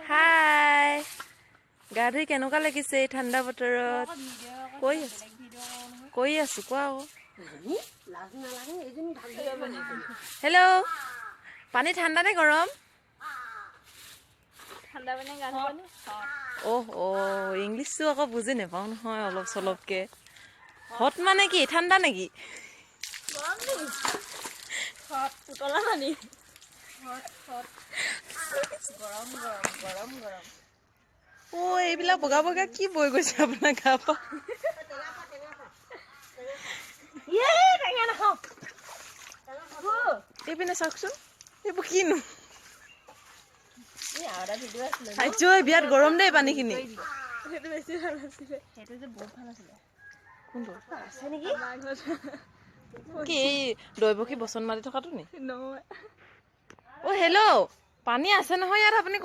হাই গা ধুই কেনেকুৱা লাগিছে এই ঠাণ্ডা বতৰত কৈ আছো কোৱা আকৌ হেল্ল' পানী ঠাণ্ডা নে গৰম ইংলিছটো আকৌ বুজি নাপাওঁ নহয় অলপ চলপকে হট মানে কি ঠাণ্ডা নেকি এইবিলাক বগা বগা কি বৈ গৈছে আপোনাৰ গা পা এইপিনে চাওকচোন এইবোৰ কিনো বিয়াত গৰম দেই পানীখিনি কি এই দৈৱকী বচন মাৰি থকাটো নি হেল্ল' পানী আছে নহয় ইয়াত আপুনি